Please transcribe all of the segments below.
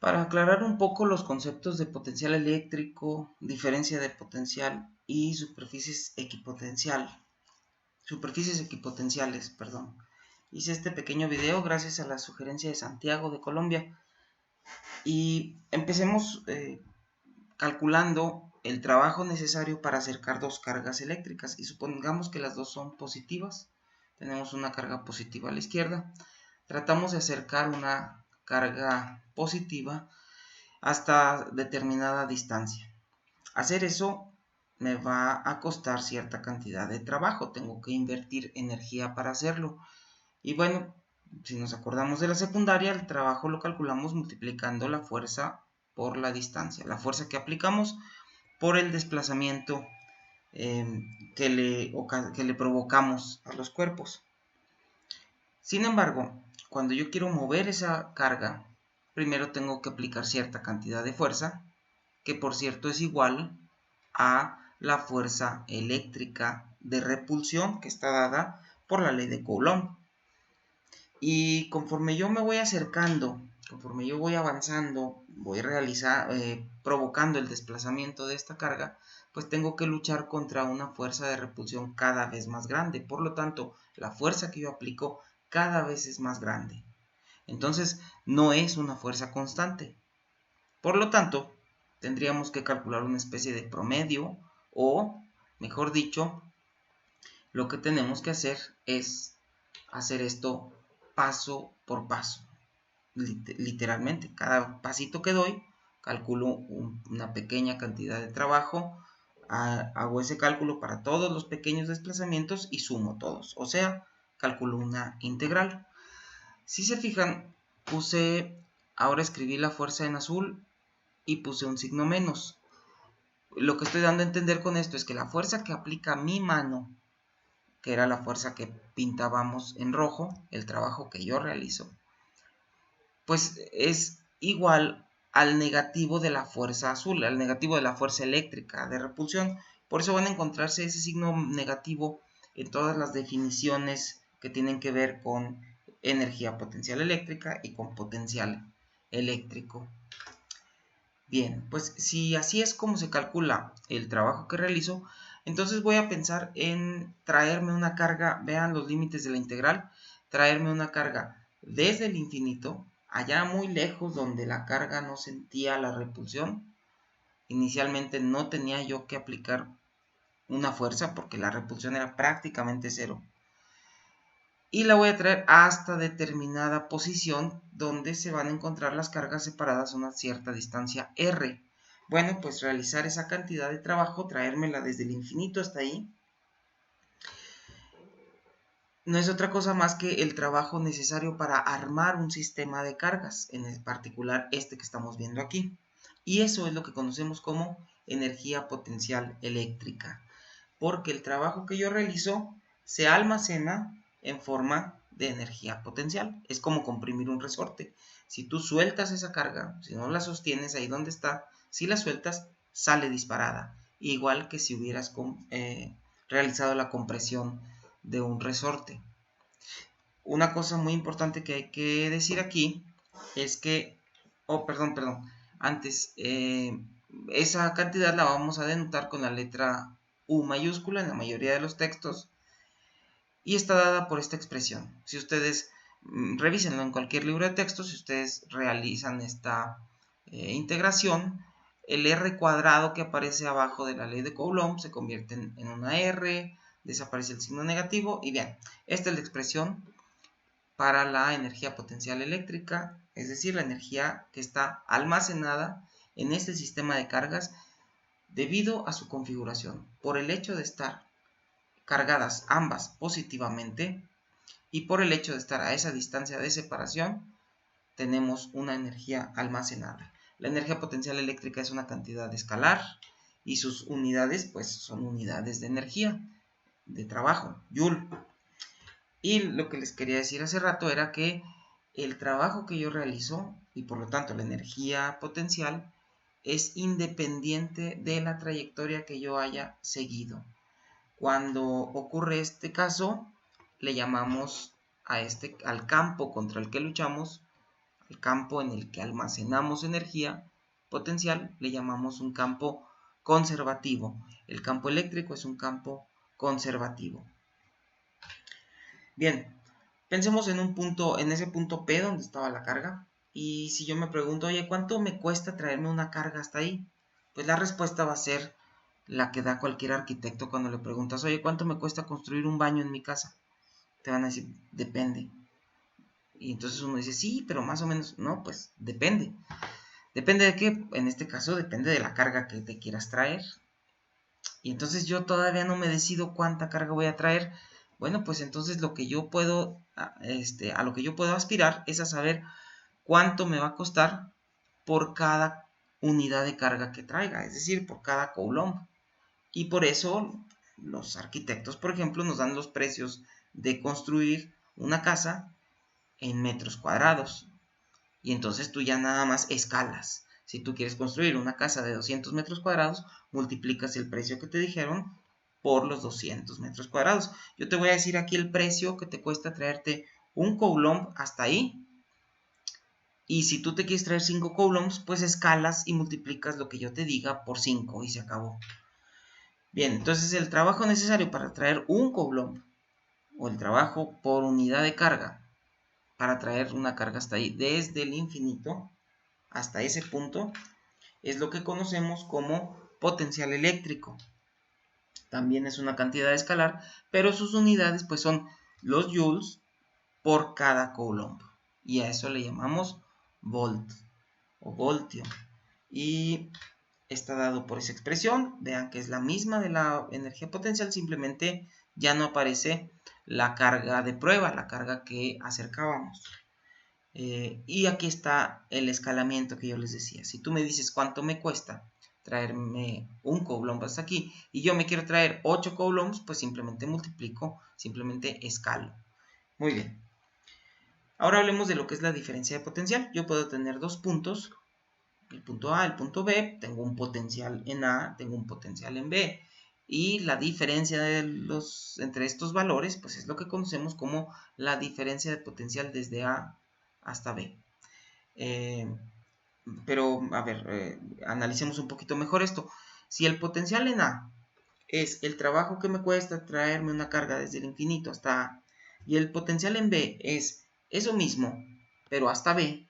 Para aclarar un poco los conceptos de potencial eléctrico, diferencia de potencial y superficies equipotenciales, perdón. Hice este pequeño video gracias a la sugerencia de Santiago de Colombia y empecemos calculando el trabajo necesario para acercar dos cargas eléctricas y supongamos que las dos son positivas. Tenemos una carga positiva a la izquierda. Tratamos de acercar una carga positiva hasta determinada distancia. Hacer eso me va a costar cierta cantidad de trabajo, tengo que invertir energía para hacerlo. Y bueno, si nos acordamos de la secundaria, el trabajo lo calculamos multiplicando la fuerza por la distancia, la fuerza que aplicamos por el desplazamiento que le provocamos a los cuerpos. Sin embargo, cuando yo quiero mover esa carga, primero tengo que aplicar cierta cantidad de fuerza, que por cierto es igual a la fuerza eléctrica de repulsión que está dada por la ley de Coulomb. Y conforme yo me voy acercando, conforme yo voy avanzando, voy provocando el desplazamiento de esta carga, pues tengo que luchar contra una fuerza de repulsión cada vez más grande. Por lo tanto, la fuerza que yo aplico cada vez es más grande. Entonces, no es una fuerza constante. Por lo tanto, tendríamos que calcular una especie de promedio o, mejor dicho, lo que tenemos que hacer es hacer esto paso por paso. Literalmente, cada pasito que doy, calculo una pequeña cantidad de trabajo, hago ese cálculo para todos los pequeños desplazamientos y sumo todos. O sea, calculo una integral. Si se fijan, ahora escribí la fuerza en azul y puse un signo menos. Lo que estoy dando a entender con esto es que la fuerza que aplica mi mano, que era la fuerza que pintábamos en rojo, el trabajo que yo realizo, pues es igual al negativo de la fuerza azul, al negativo de la fuerza eléctrica de repulsión. Por eso van a encontrarse ese signo negativo en todas las definiciones que tienen que ver con energía potencial eléctrica y con potencial eléctrico. Bien, pues si así es como se calcula el trabajo que realizo, entonces voy a pensar en traerme una carga, vean los límites de la integral, traerme una carga desde el infinito, allá muy lejos donde la carga no sentía la repulsión. Inicialmente no tenía yo que aplicar una fuerza porque la repulsión era prácticamente cero. Y la voy a traer hasta determinada posición donde se van a encontrar las cargas separadas a una cierta distancia r. Bueno, pues realizar esa cantidad de trabajo, traérmela desde el infinito hasta ahí, no es otra cosa más que el trabajo necesario para armar un sistema de cargas, en particular este que estamos viendo aquí. Y eso es lo que conocemos como energía potencial eléctrica, porque el trabajo que yo realizo se almacena en forma de energía potencial. Es como comprimir un resorte. Si tú sueltas esa carga, si no la sostienes ahí donde está, si la sueltas, sale disparada. Igual que si hubieras realizado la compresión de un resorte. Una cosa muy importante que hay que decir aquí es que, antes, esa cantidad la vamos a denotar con la letra U mayúscula en la mayoría de los textos y está dada por esta expresión. Si ustedes revísenlo en cualquier libro de texto, si ustedes realizan esta integración, el r cuadrado que aparece abajo de la ley de Coulomb se convierte en una r, desaparece el signo negativo y bien, esta es la expresión para la energía potencial eléctrica, es decir, la energía que está almacenada en este sistema de cargas debido a su configuración, por el hecho de estar cargadas ambas positivamente y por el hecho de estar a esa distancia de separación, tenemos una energía almacenada. La energía potencial eléctrica es una cantidad escalar y sus unidades pues son unidades de energía, de trabajo, Joule. Y lo que les quería decir hace rato era que el trabajo que yo realizo y por lo tanto la energía potencial es independiente de la trayectoria que yo haya seguido. Cuando ocurre este caso, le llamamos al campo contra el que luchamos, el campo en el que almacenamos energía potencial, le llamamos un campo conservativo. El campo eléctrico es un campo conservativo. Bien, pensemos en ese punto P donde estaba la carga. Y si yo me pregunto, oye, ¿cuánto me cuesta traerme una carga hasta ahí? Pues la respuesta va a ser la que da cualquier arquitecto cuando le preguntas, oye, ¿cuánto me cuesta construir un baño en mi casa? Te van a decir, depende. Y entonces uno dice, sí, pero más o menos, no, pues depende. ¿Depende de qué? En este caso depende de la carga que te quieras traer. Y entonces yo todavía no me decido cuánta carga voy a traer. Bueno, pues entonces lo que yo puedo, a lo que yo puedo aspirar es a saber cuánto me va a costar por cada unidad de carga que traiga, es decir, por cada coulomb. Y por eso los arquitectos, por ejemplo, nos dan los precios de construir una casa en metros cuadrados. Y entonces tú ya nada más escalas. Si tú quieres construir una casa de 200 metros cuadrados, multiplicas el precio que te dijeron por los 200 metros cuadrados. Yo te voy a decir aquí el precio que te cuesta traerte un coulomb hasta ahí. Y si tú te quieres traer 5 coulombs, pues escalas y multiplicas lo que yo te diga por 5 y se acabó. Bien, entonces el trabajo necesario para traer un coulomb, o el trabajo por unidad de carga, para traer una carga hasta ahí, desde el infinito hasta ese punto, es lo que conocemos como potencial eléctrico. También es una cantidad escalar, pero sus unidades pues son los joules por cada coulomb. Y a eso le llamamos volt o voltio. Y está dado por esa expresión. Vean que es la misma de la energía potencial, simplemente ya no aparece la carga de prueba, la carga que acercábamos. Y aquí está el escalamiento que yo les decía. Si tú me dices cuánto me cuesta traerme un coulomb hasta aquí y yo me quiero traer 8 coulombs, pues simplemente multiplico, simplemente escalo. Muy bien. Ahora hablemos de lo que es la diferencia de potencial. Yo puedo tener dos puntos, el punto A, el punto B, tengo un potencial en A, tengo un potencial en B. Y la diferencia entre estos valores, pues es lo que conocemos como la diferencia de potencial desde A hasta B. Pero, a ver, analicemos un poquito mejor esto. Si el potencial en A es el trabajo que me cuesta traerme una carga desde el infinito hasta A, y el potencial en B es eso mismo, pero hasta B,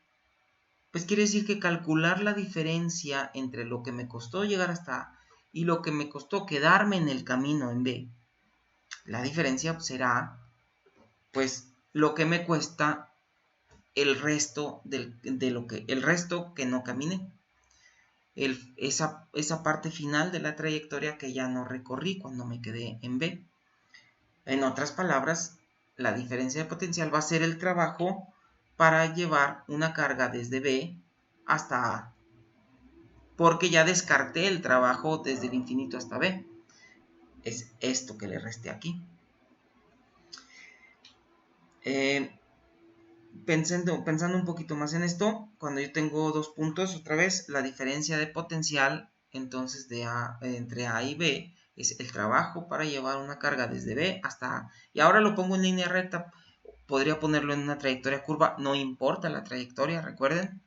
pues quiere decir que calcular la diferencia entre lo que me costó llegar hasta A y lo que me costó quedarme en el camino en B, la diferencia será, pues, lo que me cuesta el resto el resto que no caminé. Esa parte final de la trayectoria que ya no recorrí cuando me quedé en B. En otras palabras, la diferencia de potencial va a ser el trabajo para llevar una carga desde B hasta A, porque ya descarté el trabajo desde el infinito hasta B. Es esto que le resté aquí. Pensando un poquito más en esto, cuando yo tengo dos puntos, otra vez, la diferencia de potencial entonces entre A y B es el trabajo para llevar una carga desde B hasta A. Y ahora lo pongo en línea recta, podría ponerlo en una trayectoria curva, no importa la trayectoria, recuerden.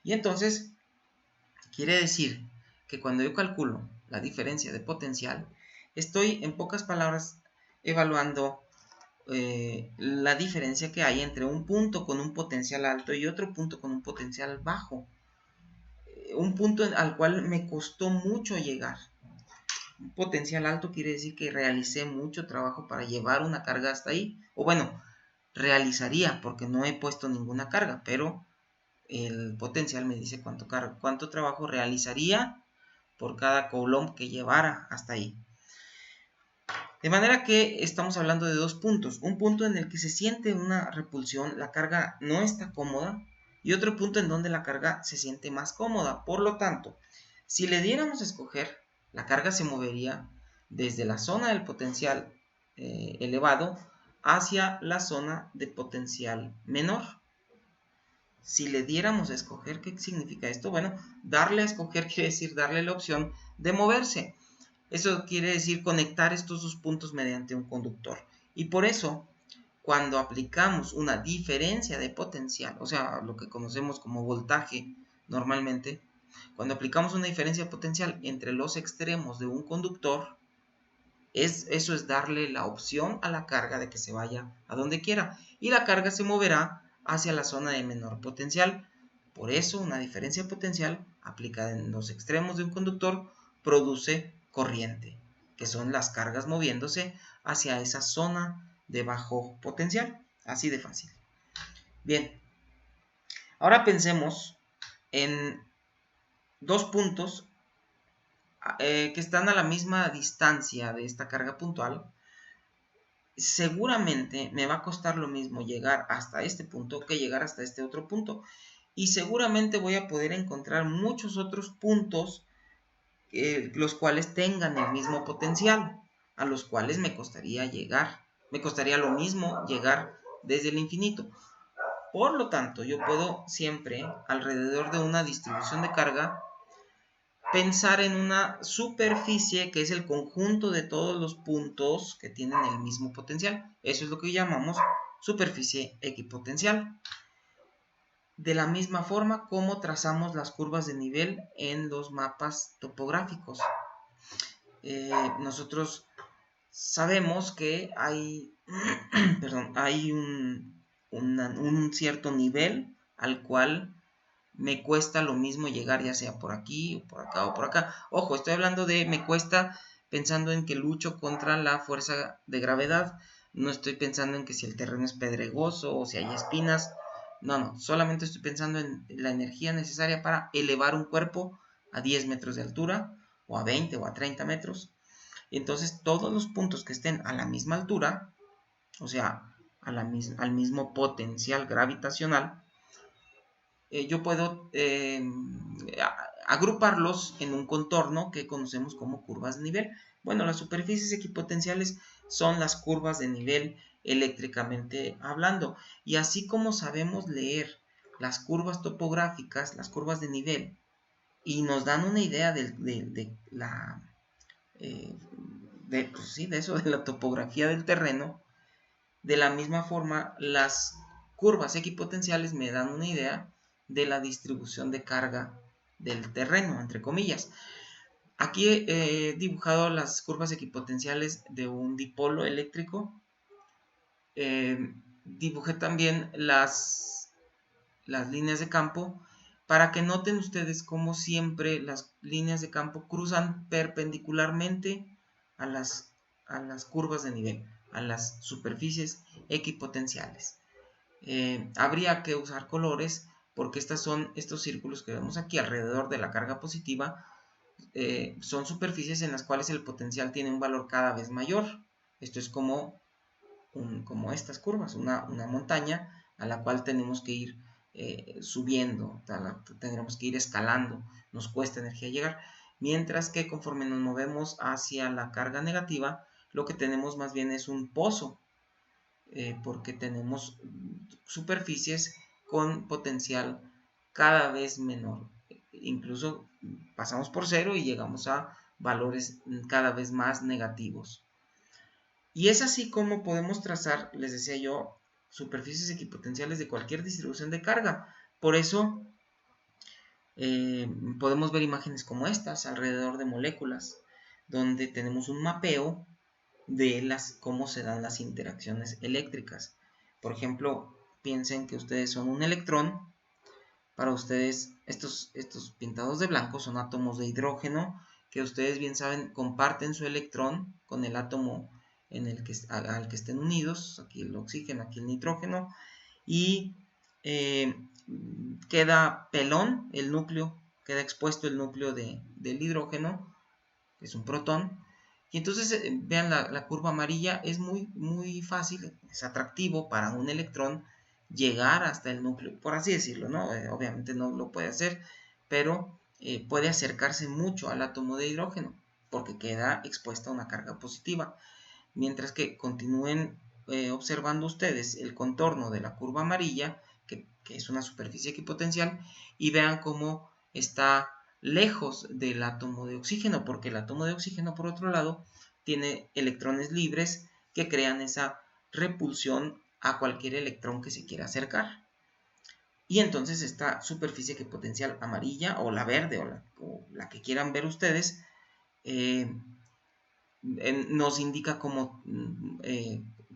Y entonces, quiere decir que cuando yo calculo la diferencia de potencial, estoy en pocas palabras evaluando la diferencia que hay entre un punto con un potencial alto y otro punto con un potencial bajo. Un punto al cual me costó mucho llegar. Un potencial alto quiere decir que realicé mucho trabajo para llevar una carga hasta ahí. O bueno, realizaría porque no he puesto ninguna carga, pero el potencial me dice cuánto trabajo realizaría por cada coulomb que llevara hasta ahí. De manera que estamos hablando de dos puntos. Un punto en el que se siente una repulsión, la carga no está cómoda, y otro punto en donde la carga se siente más cómoda. Por lo tanto, si le diéramos a escoger, la carga se movería desde la zona del potencial elevado hacia la zona de potencial menor. Si le diéramos a escoger, ¿qué significa esto? Bueno, darle a escoger quiere decir darle la opción de moverse. Eso quiere decir conectar estos dos puntos mediante un conductor. Y por eso, cuando aplicamos una diferencia de potencial, o sea, lo que conocemos como voltaje normalmente, cuando aplicamos una diferencia potencial entre los extremos de un conductor, eso es darle la opción a la carga de que se vaya a donde quiera, y la carga se moverá hacia la zona de menor potencial. Por eso una diferencia potencial aplicada en los extremos de un conductor produce corriente, que son las cargas moviéndose hacia esa zona de bajo potencial. Así de fácil. Bien, ahora pensemos en dos puntos que están a la misma distancia de esta carga puntual. Seguramente me va a costar lo mismo llegar hasta este punto que llegar hasta este otro punto. Y seguramente voy a poder encontrar muchos otros puntos los cuales tengan el mismo potencial, a los cuales me costaría llegar. Me costaría lo mismo llegar desde el infinito. Por lo tanto, yo puedo siempre, alrededor de una distribución de carga, pensar en una superficie que es el conjunto de todos los puntos que tienen el mismo potencial. Eso es lo que llamamos superficie equipotencial. De la misma forma como trazamos las curvas de nivel en los mapas topográficos. Nosotros sabemos que hay, hay un cierto nivel al cual me cuesta lo mismo llegar, ya sea por aquí, o por acá, o por acá. Ojo, estoy hablando de me cuesta pensando en que lucho contra la fuerza de gravedad. No estoy pensando en que si el terreno es pedregoso o si hay espinas. No, solamente estoy pensando en la energía necesaria para elevar un cuerpo a 10 metros de altura, o a 20 o a 30 metros. Entonces, todos los puntos que estén a la misma altura, o sea, al mismo potencial gravitacional, yo puedo agruparlos en un contorno que conocemos como curvas de nivel. Bueno, las superficies equipotenciales son las curvas de nivel eléctricamente hablando. Y así como sabemos leer las curvas topográficas, las curvas de nivel, y nos dan una idea de la... pues sí, de eso, de la topografía del terreno, de la misma forma las curvas equipotenciales me dan una idea de la distribución de carga del terreno, entre comillas. Aquí he dibujado las curvas equipotenciales de un dipolo eléctrico. Dibujé también las líneas de campo para que noten ustedes cómo siempre las líneas de campo cruzan perpendicularmente a las curvas de nivel, a las superficies equipotenciales. Habría que usar colores porque estos círculos que vemos aquí alrededor de la carga positiva son superficies en las cuales el potencial tiene un valor cada vez mayor. Esto es como estas curvas, una montaña a la cual tenemos que ir subiendo, tendremos que ir escalando, nos cuesta energía llegar, mientras que conforme nos movemos hacia la carga negativa, lo que tenemos más bien es un pozo, porque tenemos superficies con potencial cada vez menor. Incluso pasamos por cero y llegamos a valores cada vez más negativos. Y es así como podemos trazar, les decía yo, superficies equipotenciales de cualquier distribución de carga. Por eso podemos ver imágenes como estas alrededor de moléculas, donde tenemos un mapeo de cómo se dan las interacciones eléctricas. Por ejemplo, piensen que ustedes son un electrón. Para ustedes, estos pintados de blanco son átomos de hidrógeno que ustedes bien saben comparten su electrón con el átomo al que estén unidos. Aquí el oxígeno, aquí el nitrógeno. Y queda pelón el núcleo, queda expuesto el núcleo del hidrógeno, que es un protón. Y entonces vean la curva amarilla, es muy fácil, es atractivo para un electrón llegar hasta el núcleo, por así decirlo, ¿no? Obviamente no lo puede hacer, pero puede acercarse mucho al átomo de hidrógeno, porque queda expuesta a una carga positiva. Mientras que continúen observando ustedes el contorno de la curva amarilla, que es una superficie equipotencial, y vean cómo está lejos del átomo de oxígeno, porque el átomo de oxígeno, por otro lado, tiene electrones libres que crean esa repulsión a cualquier electrón que se quiera acercar. Y entonces esta superficie equipotencial amarilla o la verde o la que quieran ver ustedes nos indica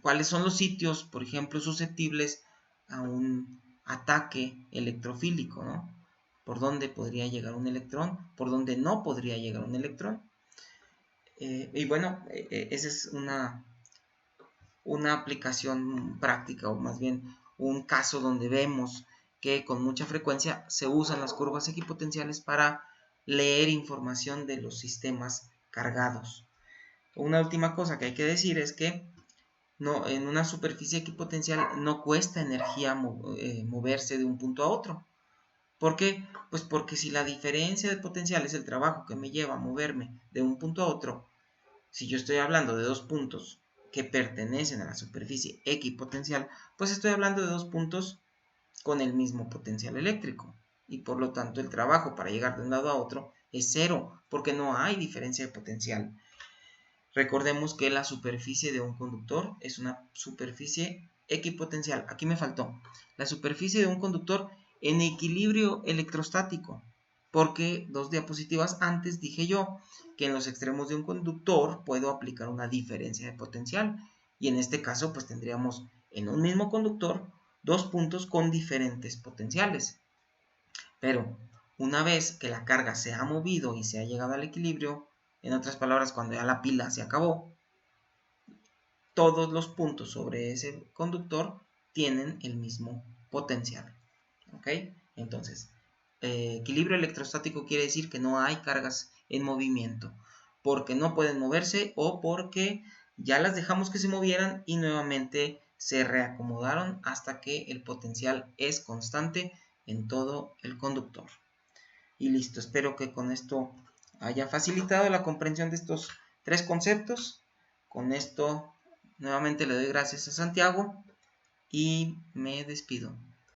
cuáles son los sitios, por ejemplo, susceptibles a un ataque electrofílico, ¿no? Por dónde podría llegar un electrón, por dónde no podría llegar un electrón. Y bueno, esa es una aplicación práctica, o más bien un caso donde vemos que con mucha frecuencia se usan las curvas equipotenciales para leer información de los sistemas cargados. Una última cosa que hay que decir es que en una superficie equipotencial no cuesta energía moverse de un punto a otro. ¿Por qué? Pues porque si la diferencia de potencial es el trabajo que me lleva a moverme de un punto a otro, si yo estoy hablando de dos puntos que pertenecen a la superficie equipotencial, pues estoy hablando de dos puntos con el mismo potencial eléctrico. Y por lo tanto el trabajo para llegar de un lado a otro es cero, porque no hay diferencia de potencial. Recordemos que la superficie de un conductor es una superficie equipotencial. Aquí me faltó. La superficie de un conductor en equilibrio electrostático. Porque 2 diapositivas antes dije yo que en los extremos de un conductor puedo aplicar una diferencia de potencial. Y en este caso pues tendríamos en un mismo conductor dos puntos con diferentes potenciales. Pero una vez que la carga se ha movido y se ha llegado al equilibrio, en otras palabras, cuando ya la pila se acabó, todos los puntos sobre ese conductor tienen el mismo potencial. ¿Ok? Entonces, equilibrio electrostático quiere decir que no hay cargas en movimiento, porque no pueden moverse o porque ya las dejamos que se movieran y nuevamente se reacomodaron hasta que el potencial es constante en todo el conductor. Y listo, espero que con esto haya facilitado la comprensión de estos 3 conceptos. Con esto nuevamente le doy gracias a Santiago y me despido.